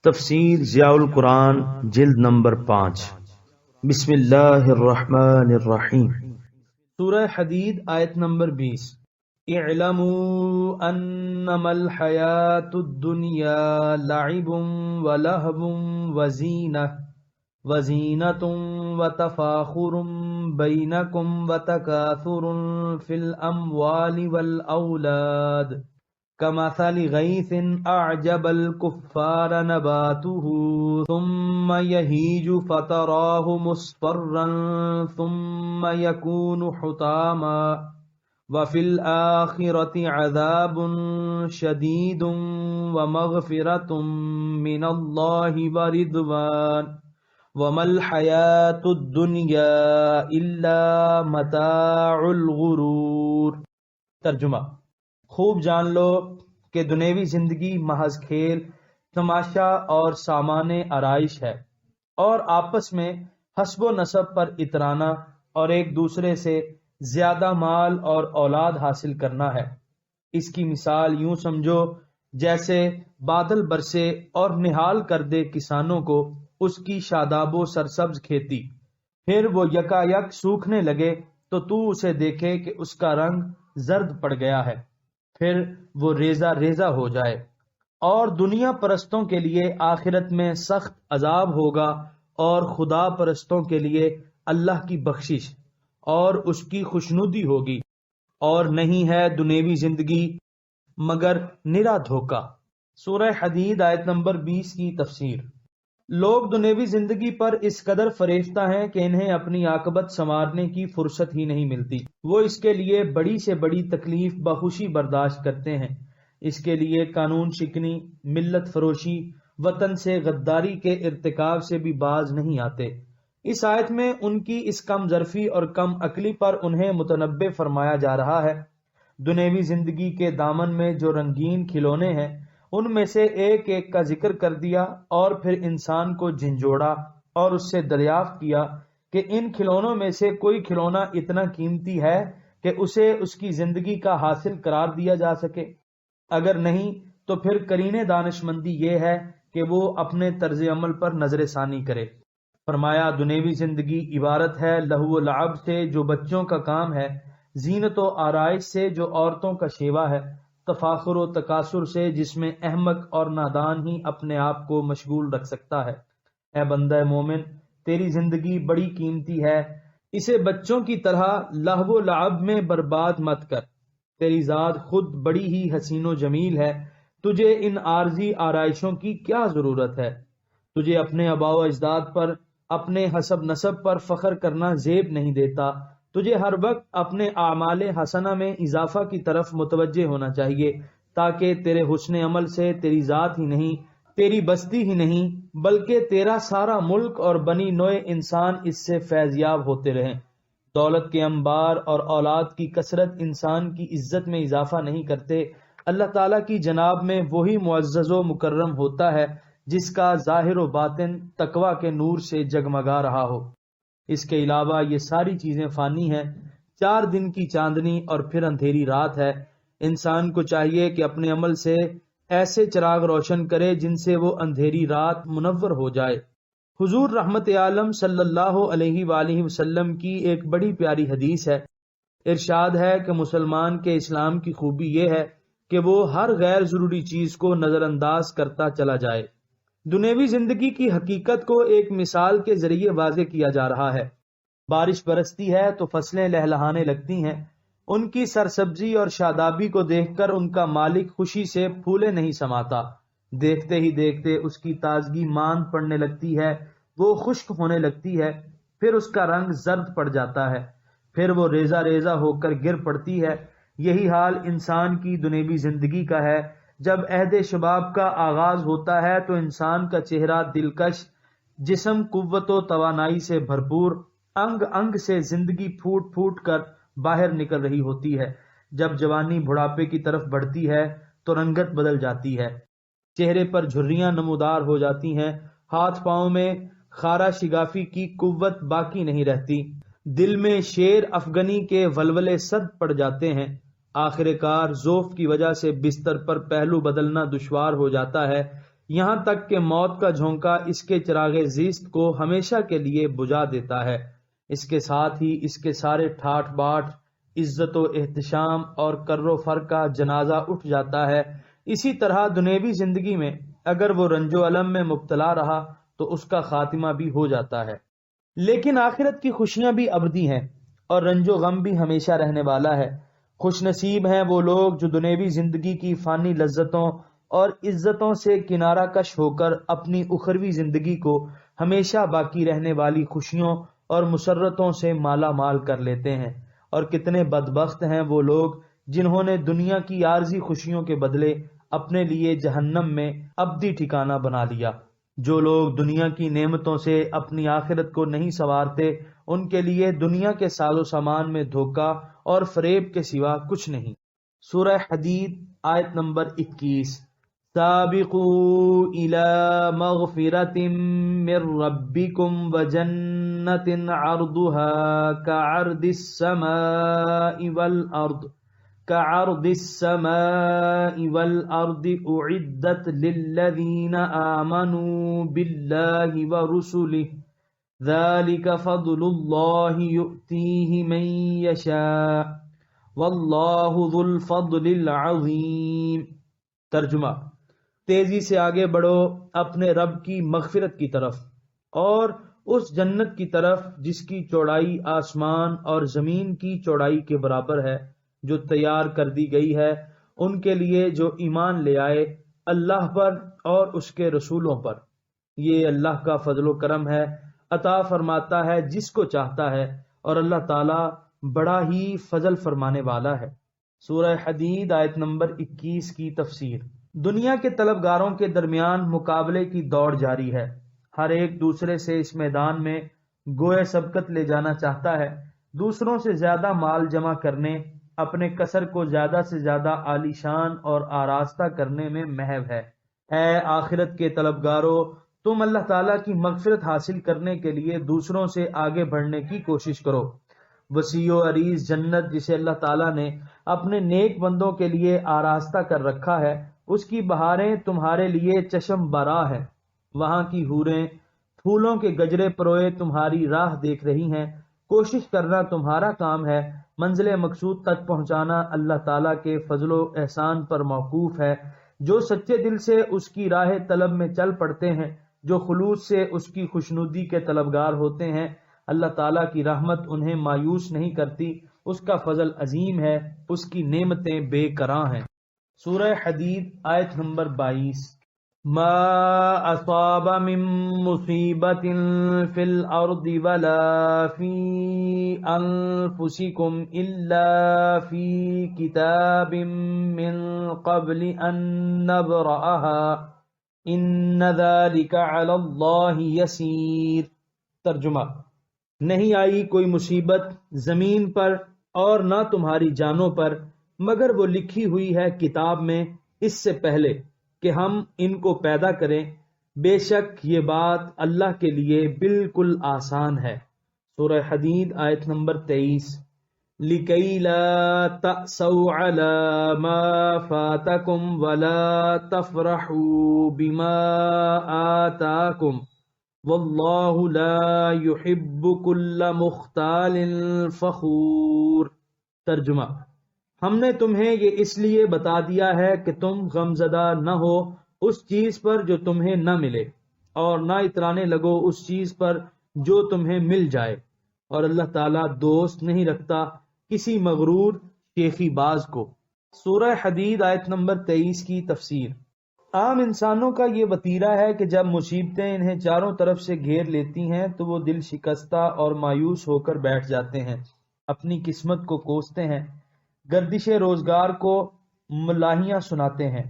تفسیر ضیاء القرآن جلد نمبر 5 بسم اللہ الرحمن الرحیم سورہ حدید آیت نمبر 20 اعلموا انما الحیات الدنیا لعب ولہو وزینۃ وتفاخر بینکم وتکاثر فی الاموال والاولاد كمثل غيث أعجب الكفار نباته ثم يهيج فتراه مصفرا ثم يكون حطاما وفي الآخرة عذاب شديد ومغفرة من الله ورضوان وما الحياة الدنيا إلا متاع الغرور۔ ترجمہ: خوب جان لو کہ دنیوی زندگی محض کھیل تماشا اور سامان آرائش ہے، اور آپس میں حسب و نسب پر اترانا اور ایک دوسرے سے زیادہ مال اور اولاد حاصل کرنا ہے۔ اس کی مثال یوں سمجھو جیسے بادل برسے اور نہال کر دے کسانوں کو اس کی شاداب و سرسبز کھیتی، پھر وہ یکا یک سوکھنے لگے تو اسے دیکھے کہ اس کا رنگ زرد پڑ گیا ہے، پھر وہ ریزہ ریزہ ہو جائے۔ اور دنیا پرستوں کے لیے آخرت میں سخت عذاب ہوگا، اور خدا پرستوں کے لیے اللہ کی بخشش اور اس کی خوشنودی ہوگی، اور نہیں ہے دنیوی زندگی مگر نرا دھوکہ۔ سورہ حدید آیت نمبر 20 کی تفسیر۔ لوگ دنیوی زندگی پر اس قدر فریفتہ ہیں کہ انہیں اپنی عاقبت سنوارنے کی فرصت ہی نہیں ملتی۔ وہ اس کے لیے بڑی سے بڑی تکلیف بخوشی برداشت کرتے ہیں، اس کے لیے قانون شکنی، ملت فروشی، وطن سے غداری کے ارتکاب سے بھی باز نہیں آتے۔ اس آیت میں ان کی اس کم ظرفی اور کم عقلی پر انہیں متنبہ فرمایا جا رہا ہے۔ دنیوی زندگی کے دامن میں جو رنگین کھلونے ہیں، ان میں سے ایک ایک کا ذکر کر دیا، اور پھر انسان کو جھنجھوڑا اور اس سے دریافت کیا کہ ان کھلونوں میں سے کوئی کھلونا اتنا قیمتی ہے کہ اسے اس کی زندگی کا حاصل قرار دیا جا سکے۔ اگر نہیں تو پھر قرین دانش مندی یہ ہے کہ وہ اپنے طرز عمل پر نظر ثانی کرے۔ فرمایا دنیوی زندگی عبارت ہے لہو و لعب سے جو بچوں کا کام ہے، زینت و آرائش سے جو عورتوں کا شیوا ہے، تفاخر و تکاثر سے جس میں احمق اور نادان ہی اپنے آپ کو مشغول رکھ سکتا ہے۔ اے بندہ مومن، تیری زندگی بڑی قیمتی ہے، اسے بچوں کی طرح لہو و لعب میں برباد مت کر۔ تیری ذات خود بڑی ہی حسین و جمیل ہے، تجھے ان عارضی آرائشوں کی کیا ضرورت ہے؟ تجھے اپنے آباء و اجداد پر، اپنے حسب نسب پر فخر کرنا زیب نہیں دیتا۔ تجھے ہر وقت اپنے اعمال حسنہ میں اضافہ کی طرف متوجہ ہونا چاہیے، تاکہ تیرے حسن عمل سے تیری ذات ہی نہیں، تیری بستی ہی نہیں، بلکہ تیرا سارا ملک اور بنی نوع انسان اس سے فیض یاب ہوتے رہیں۔ دولت کے انبار اور اولاد کی کثرت انسان کی عزت میں اضافہ نہیں کرتے۔ اللہ تعالیٰ کی جناب میں وہی معزز و مکرم ہوتا ہے جس کا ظاہر و باطن تقوی کے نور سے جگمگا رہا ہو۔ اس کے علاوہ یہ ساری چیزیں فانی ہیں، 4 دن کی چاندنی اور پھر اندھیری رات ہے۔ انسان کو چاہیے کہ اپنے عمل سے ایسے چراغ روشن کرے جن سے وہ اندھیری رات منور ہو جائے۔ حضور رحمت عالم صلی اللہ علیہ وآلہ وسلم کی ایک بڑی پیاری حدیث ہے۔ ارشاد ہے کہ مسلمان کے اسلام کی خوبی یہ ہے کہ وہ ہر غیر ضروری چیز کو نظر انداز کرتا چلا جائے۔ دنیوی زندگی کی حقیقت کو ایک مثال کے ذریعے واضح کیا جا رہا ہے۔ بارش برستی ہے تو فصلیں لہلہانے لگتی ہیں، ان کی سرسبزی اور شادابی کو دیکھ کر ان کا مالک خوشی سے پھولے نہیں سماتا۔ دیکھتے ہی دیکھتے اس کی تازگی ماند پڑنے لگتی ہے، وہ خشک ہونے لگتی ہے، پھر اس کا رنگ زرد پڑ جاتا ہے، پھر وہ ریزہ ریزہ ہو کر گر پڑتی ہے۔ یہی حال انسان کی دنیوی زندگی کا ہے۔ جب عہد شباب کا آغاز ہوتا ہے تو انسان کا چہرہ دلکش، جسم قوت و توانائی سے بھرپور، انگ انگ سے زندگی پھوٹ پھوٹ کر باہر نکل رہی ہوتی ہے۔ جب جوانی بڑھاپے کی طرف بڑھتی ہے تو رنگت بدل جاتی ہے، چہرے پر جھریاں نمودار ہو جاتی ہیں، ہاتھ پاؤں میں خارا شگافی کی قوت باقی نہیں رہتی، دل میں شیر افغنی کے ولولے صد پڑ جاتے ہیں۔ آخر کار ذوف کی وجہ سے بستر پر پہلو بدلنا دشوار ہو جاتا ہے۔ یہاں تک کہ موت کا جھونکا اس کے چراغ زیست کو ہمیشہ کے لیے بجھا دیتا ہے۔ اس کے ساتھ ہی اس کے سارے ٹھاٹ باٹ، عزت و احتشام اور کر و فر کا جنازہ اٹھ جاتا ہے۔ اسی طرح دنیوی زندگی میں اگر وہ رنج و الم میں مبتلا رہا تو اس کا خاتمہ بھی ہو جاتا ہے، لیکن آخرت کی خوشیاں بھی ابدی ہیں اور رنج و غم بھی ہمیشہ رہنے والا ہے۔ خوش نصیب ہیں وہ لوگ جو دنیوی زندگی کی فانی لذتوں اور عزتوں سے کنارہ کش ہو کر اپنی اخروی زندگی کو ہمیشہ باقی رہنے والی خوشیوں اور مسرتوں سے مالا مال کر لیتے ہیں، اور کتنے بدبخت ہیں وہ لوگ جنہوں نے دنیا کی عارضی خوشیوں کے بدلے اپنے لیے جہنم میں ابدی ٹھکانہ بنا لیا۔ جو لوگ دنیا کی نعمتوں سے اپنی آخرت کو نہیں سنوارتے ان کے لیے دنیا کے ساز و سامان میں دھوکہ اور فریب کے سوا کچھ نہیں۔ سورہ حدید آیت نمبر 21۔ سابقوا الى مغفرۃ من ربکم وجنۃ عرضها كعرض السماء والأرض أعدت للذين آمنوا بالله ورسله ذلك فضل الله يؤتيه من يشاء والله ذو الفضل العظيم۔ ترجمہ: تیزی سے آگے بڑھو اپنے رب کی مغفرت کی طرف اور اس جنت کی طرف جس کی چوڑائی آسمان اور زمین کی چوڑائی کے برابر ہے، جو تیار کر دی گئی ہے ان کے لیے جو ایمان لے آئے اللہ پر اور اس کے رسولوں پر۔ یہ اللہ کا فضل و کرم ہے، عطا فرماتا ہے جس کو چاہتا ہے، اور اللہ تعالی بڑا ہی فضل فرمانے والا ہے۔ سورہ حدید آیت نمبر 21 کی تفسیر۔ دنیا کے طلبگاروں کے درمیان مقابلے کی دوڑ جاری ہے، ہر ایک دوسرے سے اس میدان میں گوئے سبقت لے جانا چاہتا ہے، دوسروں سے زیادہ مال جمع کرنے، اپنے کسر کو زیادہ سے زیادہ عالی شان اور آراستہ کرنے میں محو ہے۔ اے آخرت کے طلبگارو، تم اللہ تعالیٰ کی مغفرت حاصل کرنے کے لیے دوسروں سے آگے بڑھنے کی کوشش کرو۔ وسیع و عریض جنت جسے اللہ تعالیٰ نے اپنے نیک بندوں کے لیے آراستہ کر رکھا ہے، اس کی بہاریں تمہارے لیے چشم برا ہیں، وہاں کی حوریں پھولوں کے گجرے پروئے تمہاری راہ دیکھ رہی ہیں۔ کوشش کرنا تمہارا کام ہے، منزل مقصود تک پہنچانا اللہ تعالیٰ کے فضل و احسان پر موقوف ہے۔ جو سچے دل سے اس کی راہ طلب میں چل پڑتے ہیں، جو خلوص سے اس کی خوشنودی کے طلبگار ہوتے ہیں، اللہ تعالیٰ کی رحمت انہیں مایوس نہیں کرتی، اس کا فضل عظیم ہے، اس کی نعمتیں بے کراں ہیں۔ سورہ حدید آیت نمبر 22۔ ما اصاب من مصیبت فی الارض ولا فی انفسکم الا فی کتاب من قبل ان نبرأها ان ذلک علی اللہ یسیر۔ ترجمہ: نہیں آئی کوئی مصیبت زمین پر اور نہ تمہاری جانوں پر مگر وہ لکھی ہوئی ہے کتاب میں اس سے پہلے کہ ہم ان کو پیدا کریں، بے شک یہ بات اللہ کے لیے بالکل آسان ہے۔ سورہ حدید آیت نمبر 23۔ لِكَيْ لَا تَأْسَوْا عَلَى مَا فَاتَكُمْ وَلَا تَفْرَحُوا بِمَا آتَاكُمْ وَاللَّهُ لَا يُحِبُّ كُلَّ مُخْتَالٍ فَخُورٍ۔ ترجمہ: ہم نے تمہیں یہ اس لیے بتا دیا ہے کہ تم غمزدہ نہ ہو اس چیز پر جو تمہیں نہ ملے، اور نہ اترانے لگو اس چیز پر جو تمہیں مل جائے، اور اللہ تعالیٰ دوست نہیں رکھتا کسی مغرور شیخی باز کو۔ سورہ حدید آیت نمبر 23 کی تفسیر۔ عام انسانوں کا یہ وتیرہ ہے کہ جب مصیبتیں انہیں چاروں طرف سے گھیر لیتی ہیں تو وہ دل شکستہ اور مایوس ہو کر بیٹھ جاتے ہیں، اپنی قسمت کو کوستے ہیں، گردش روزگار کو ملاحیاں سناتے ہیں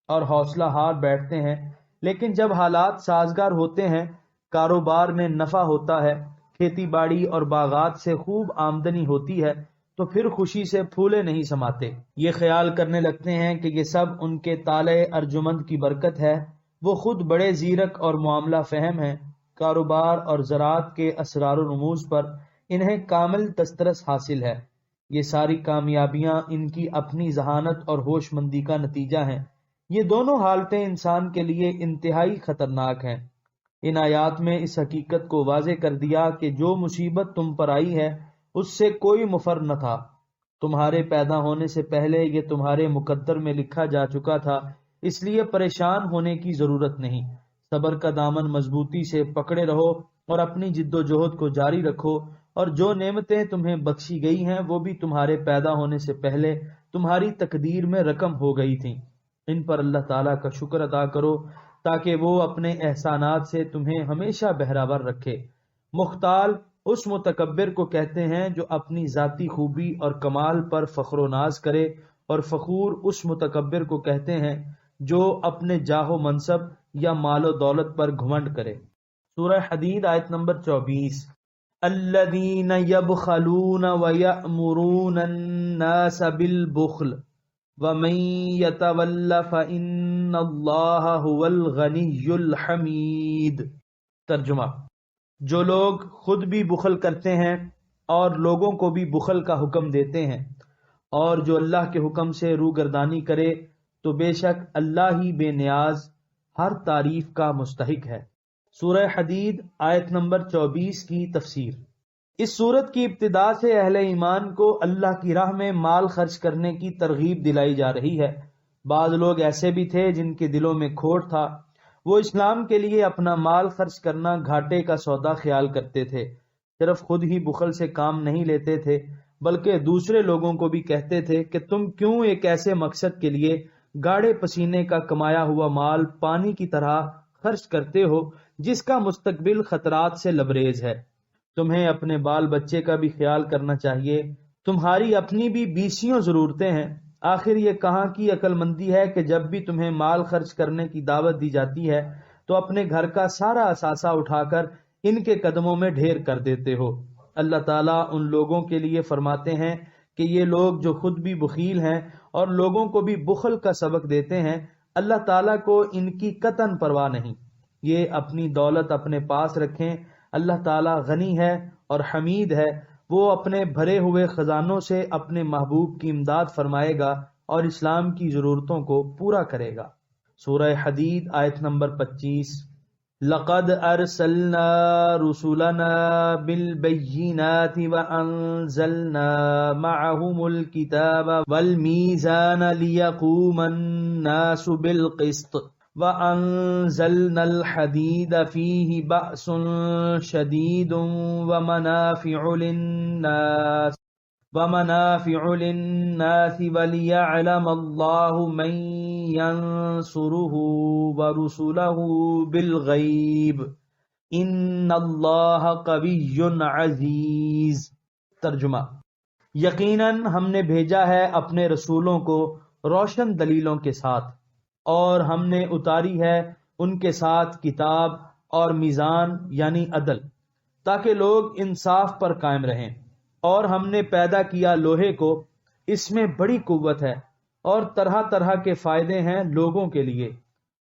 اور حوصلہ ہار بیٹھتے ہیں۔ لیکن جب حالات سازگار ہوتے ہیں، کاروبار میں نفع ہوتا ہے، کھیتی باڑی اور باغات سے خوب آمدنی ہوتی ہے، تو پھر خوشی سے پھولے نہیں سماتے، یہ خیال کرنے لگتے ہیں کہ یہ سب ان کے طالع ارجمند کی برکت ہے۔ وہ خود بڑے زیرک اور معاملہ فہم ہیں، کاروبار اور زراعت کے اسرار و رموز پر انہیں کامل دسترس حاصل ہے۔ یہ ساری کامیابیاں ان کی اپنی ذہانت اور ہوش مندی کا نتیجہ ہیں۔ یہ دونوں حالتیں انسان کے لیے انتہائی خطرناک ہیں۔ ان آیات میں اس حقیقت کو واضح کر دیا کہ جو مصیبت تم پر آئی ہے اس سے کوئی مفر نہ تھا، تمہارے پیدا ہونے سے پہلے یہ تمہارے مقدر میں لکھا جا چکا تھا، اس لیے پریشان ہونے کی ضرورت نہیں۔ صبر کا دامن مضبوطی سے پکڑے رہو اور اپنی جد و جہد کو جاری رکھو، اور جو نعمتیں تمہیں بخشی گئی ہیں وہ بھی تمہارے پیدا ہونے سے پہلے تمہاری تقدیر میں رقم ہو گئی تھیں۔ ان پر اللہ تعالیٰ کا شکر ادا کرو تاکہ وہ اپنے احسانات سے تمہیں ہمیشہ بہراور رکھے۔ مختال اس متکبر کو کہتے ہیں جو اپنی ذاتی خوبی اور کمال پر فخر و ناز کرے، اور فخور اس متکبر کو کہتے ہیں جو اپنے جاہ و منصب یا مال و دولت پر گھمنڈ کرے۔ سورہ حدید آیت نمبر 24۔ الذین یبخلون ویأمرون الناس بالبخل ومن یتول فإن اللہ هو الغنی الحمید۔ ترجمہ: جو لوگ خود بھی بخل کرتے ہیں اور لوگوں کو بھی بخل کا حکم دیتے ہیں، اور جو اللہ کے حکم سے روگردانی کرے تو بے شک اللہ ہی بے نیاز ہر تعریف کا مستحق ہے۔ سورہ حدید آیت نمبر 24 کی تفسیر۔ اس سورت کی ابتدا سے اہل ایمان کو اللہ کی راہ میں مال خرچ کرنے کی ترغیب دلائی جا رہی ہے۔ بعض لوگ ایسے بھی تھے جن کے دلوں میں کھوٹ تھا، وہ اسلام کے لیے اپنا مال خرچ کرنا گھاٹے کا سودا خیال کرتے تھے، صرف خود ہی بخل سے کام نہیں لیتے تھے بلکہ دوسرے لوگوں کو بھی کہتے تھے کہ تم کیوں ایک ایسے مقصد کے لیے گاڑے پسینے کا کمایا ہوا مال پانی کی طرح خرچ کرتے ہو جس کا مستقبل خطرات سے لبریز ہے۔ تمہیں اپنے بال بچے کا بھی خیال کرنا چاہیے، تمہاری اپنی بھی بیسیوں ضرورتیں ہیں۔ آخر یہ کہاں کی عقل مندی ہے کہ جب بھی تمہیں مال خرچ کرنے کی دعوت دی جاتی ہے تو اپنے گھر کا سارا اثاثہ اٹھا کر ان کے قدموں میں ڈھیر کر دیتے ہو۔ اللہ تعالیٰ ان لوگوں کے لیے فرماتے ہیں کہ یہ لوگ جو خود بھی بخیل ہیں اور لوگوں کو بھی بخل کا سبق دیتے ہیں، اللہ تعالیٰ کو ان کی قطعاً پرواہ نہیں۔ یہ اپنی دولت اپنے پاس رکھیں، اللہ تعالیٰ غنی ہے اور حمید ہے، وہ اپنے بھرے ہوئے خزانوں سے اپنے محبوب کی امداد فرمائے گا اور اسلام کی ضرورتوں کو پورا کرے گا۔ سورہ حدید آیت نمبر 25۔ لقد ارسلنا رسلنا بالبینات وانزلنا معهم الكتاب والمیزان لیقوم الناس بالقسط وانزلنا الحدید فیہ بأس شدید ومنافع للناس وليعلم الله من ينصره ورسله بالغيب ان اللہ قوی عزیز۔ ترجمہ: یقیناً ہم نے بھیجا ہے اپنے رسولوں کو روشن دلیلوں کے ساتھ، اور ہم نے اتاری ہے ان کے ساتھ کتاب اور میزان یعنی عدل، تاکہ لوگ انصاف پر قائم رہیں، اور ہم نے پیدا کیا لوہے کو، اس میں بڑی قوت ہے اور طرح طرح کے فائدے ہیں لوگوں کے لیے،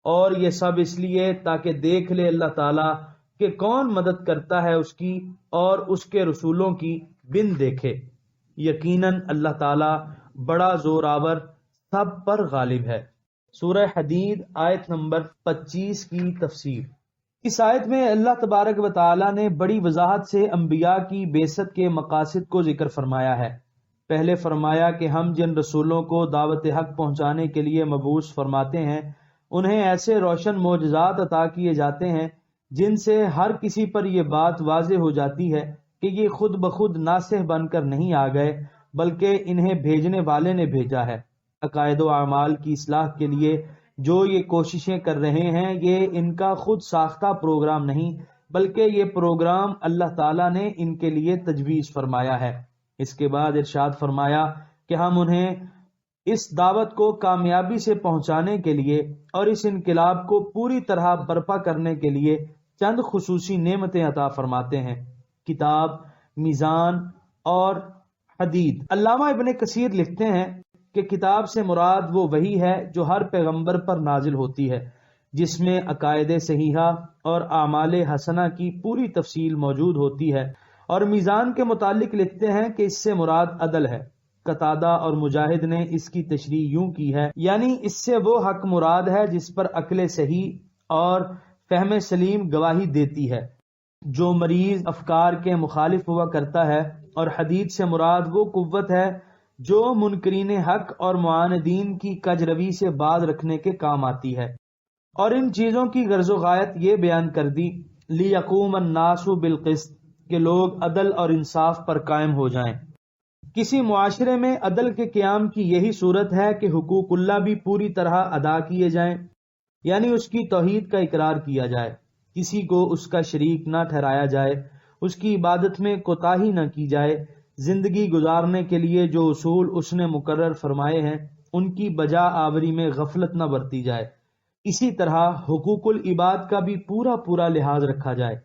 اور یہ سب اس لیے تاکہ دیکھ لے اللہ تعالیٰ کہ کون مدد کرتا ہے اس کی اور اس کے رسولوں کی بن دیکھے۔ یقیناً اللہ تعالیٰ بڑا زور آور سب پر غالب ہے۔ سورہ حدید آیت نمبر 25 کی تفسیر۔ اس آیت میں اللہ تبارک و تعالی نے بڑی وضاحت سے انبیاء کی بعثت کے مقاصد کو ذکر فرمایا ہے۔ پہلے فرمایا کہ ہم جن رسولوں کو دعوت حق پہنچانے کے لیے مبعوث فرماتے ہیں انہیں ایسے روشن معجزات عطا کیے جاتے ہیں جن سے ہر کسی پر یہ بات واضح ہو جاتی ہے کہ یہ خود بخود ناصح بن کر نہیں آ گئے بلکہ انہیں بھیجنے والے نے بھیجا ہے۔ عقائد و اعمال کی اصلاح کے لیے جو یہ کوششیں کر رہے ہیں یہ ان کا خود ساختہ پروگرام نہیں بلکہ یہ پروگرام اللہ تعالیٰ نے ان کے لیے تجویز فرمایا ہے۔ اس کے بعد ارشاد فرمایا کہ ہم انہیں اس دعوت کو کامیابی سے پہنچانے کے لیے اور اس انقلاب کو پوری طرح برپا کرنے کے لیے چند خصوصی نعمتیں عطا فرماتے ہیں: کتاب، میزان اور حدید۔ علامہ ابن کثیر لکھتے ہیں کہ کتاب سے مراد وہ وحی ہے جو ہر پیغمبر پر نازل ہوتی ہے، جس میں عقائد صحیحہ اور اعمال حسنہ کی پوری تفصیل موجود ہوتی ہے، اور میزان کے متعلق لکھتے ہیں کہ اس سے مراد عدل ہے۔ قتادہ اور مجاہد نے اس کی تشریح یوں کی ہے، یعنی اس سے وہ حق مراد ہے جس پر عقل صحیح اور فہم سلیم گواہی دیتی ہے۔ جو مریض افکار کے مخالف ہوا کرتا ہے، اور حدیث سے مراد وہ قوت ہے جو منکرین حق اور معاندین کی کجروی سے باز رکھنے کے کام آتی ہے۔ اور ان چیزوں کی غرض و غایت یہ بیان کر دی، لِیَقُومَ النَّاسُ بِالْقِسْطِ، کہ لوگ عدل اور انصاف پر قائم ہو جائیں۔ کسی معاشرے میں عدل کے قیام کی یہی صورت ہے کہ حقوق اللہ بھی پوری طرح ادا کیے جائیں، یعنی اس کی توحید کا اقرار کیا جائے، کسی کو اس کا شریک نہ ٹھہرایا جائے، اس کی عبادت میں کوتاہی نہ کی جائے، زندگی گزارنے کے لیے جو اصول اس نے مقرر فرمائے ہیں ان کی بجا آوری میں غفلت نہ برتی جائے۔ اسی طرح حقوق العباد کا بھی پورا لحاظ رکھا جائے،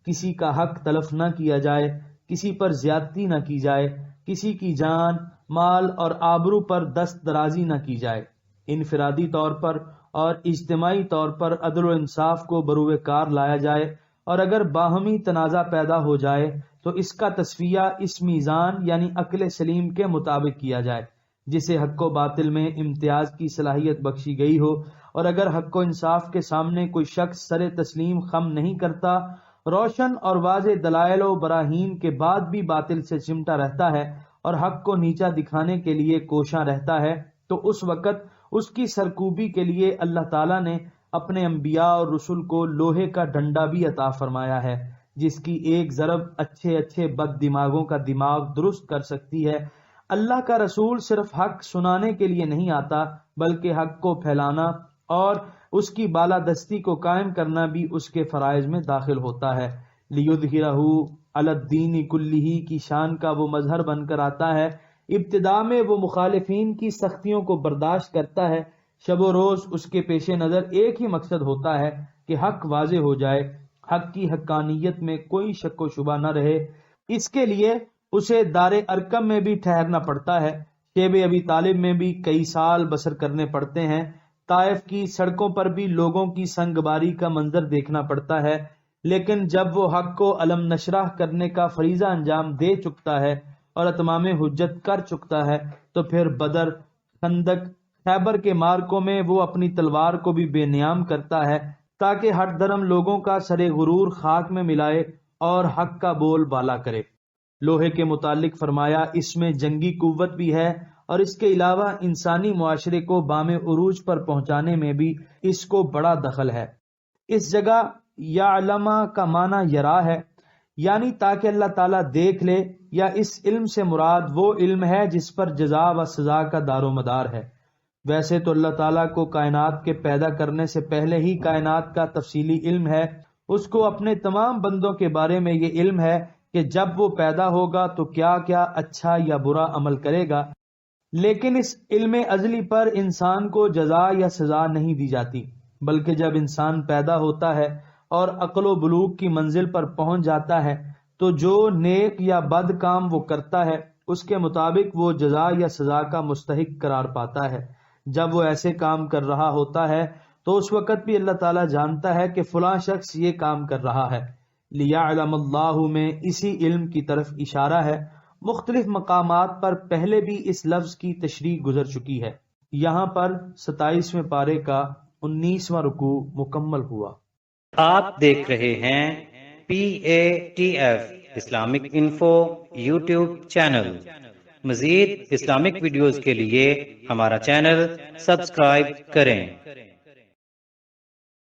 کسی کا حق تلف نہ کیا جائے، کسی پر زیادتی نہ کی جائے، کسی کی جان، مال اور آبرو پر دست درازی نہ کی جائے۔ انفرادی طور پر اور اجتماعی طور پر عدل و انصاف کو بروئے کار لایا جائے، اور اگر باہمی تنازع پیدا ہو جائے تو اس کا تصفیہ اس میزان یعنی عقل سلیم کے مطابق کیا جائے جسے حق و باطل میں امتیاز کی صلاحیت بخشی گئی ہو۔ اور اگر حق و انصاف کے سامنے کوئی شخص سر تسلیم خم نہیں کرتا، روشن اور واضح دلائل و براہین کے بعد بھی باطل سے چمٹا رہتا ہے اور حق کو نیچا دکھانے کے لیے کوشاں رہتا ہے، تو اس وقت اس کی سرکوبی کے لیے اللہ تعالیٰ نے اپنے انبیاء اور رسل کو لوہے کا ڈنڈا بھی عطا فرمایا ہے، جس کی ایک ضرب اچھے بد دماغوں کا دماغ درست کر سکتی ہے۔ اللہ کا رسول صرف حق سنانے کے لیے نہیں آتا، بلکہ حق کو پھیلانا اور اس کی بالادستی کو قائم کرنا بھی اس کے فرائض میں داخل ہوتا ہے۔ لِيُظْهِرَهُ عَلَى الدِّينِ كُلِّهِ کی شان کا وہ مظہر بن کر آتا ہے۔ ابتداء میں وہ مخالفین کی سختیوں کو برداشت کرتا ہے، شب و روز اس کے پیش نظر ایک ہی مقصد ہوتا ہے کہ حق واضح ہو جائے، حق کی حقانیت میں کوئی شک و شبہ نہ رہے۔ اس کے لیے اسے دار ارقم میں بھی ٹھہرنا پڑتا ہے، شیب ابی طالب میں بھی کئی سال بسر کرنے پڑتے ہیں، طائف کی سڑکوں پر بھی لوگوں کی سنگ باری کا منظر دیکھنا پڑتا ہے، لیکن جب وہ حق کو علم نشرح کرنے کا فریضہ انجام دے چکتا ہے اور اتمام حجت کر چکتا ہے تو پھر بدر، خندق، خیبر کے مارکوں میں وہ اپنی تلوار کو بھی بے نیام کرتا ہے تاکہ ہٹ درم لوگوں کا سر غرور خاک میں ملائے اور حق کا بول بالا کرے۔ لوہے کے متعلق فرمایا، اس میں جنگی قوت بھی ہے اور اس کے علاوہ انسانی معاشرے کو بام عروج پر پہنچانے میں بھی اس کو بڑا دخل ہے۔ اس جگہ یعلم کا معنی یرا ہے، یعنی تاکہ اللہ تعالیٰ دیکھ لے، یا اس علم سے مراد وہ علم ہے جس پر جزا و سزا کا دار و مدار ہے۔ ویسے تو اللہ تعالیٰ کو کائنات کے پیدا کرنے سے پہلے ہی کائنات کا تفصیلی علم ہے، اس کو اپنے تمام بندوں کے بارے میں یہ علم ہے کہ جب وہ پیدا ہوگا تو کیا کیا اچھا یا برا عمل کرے گا، لیکن اس علم ازلی پر انسان کو جزا یا سزا نہیں دی جاتی، بلکہ جب انسان پیدا ہوتا ہے اور عقل و بلوغ کی منزل پر پہنچ جاتا ہے تو جو نیک یا بد کام وہ کرتا ہے اس کے مطابق وہ جزا یا سزا کا مستحق قرار پاتا ہے۔ جب وہ ایسے کام کر رہا ہوتا ہے تو اس وقت بھی اللہ تعالیٰ جانتا ہے کہ فلاں شخص یہ کام کر رہا ہے۔ لِيَعْلَمَ اللَّهُ میں اسی علم کی طرف اشارہ ہے۔ مختلف مقامات پر پہلے بھی اس لفظ کی تشریح گزر چکی ہے۔ یہاں پر 27ویں پارے کا 19واں رکوع مکمل ہوا۔ آپ دیکھ رہے ہیں PATF Islamic info YouTube channel. مزید اسلامک ویڈیوز کے لیے ہمارا چینل سبسکرائب کریں۔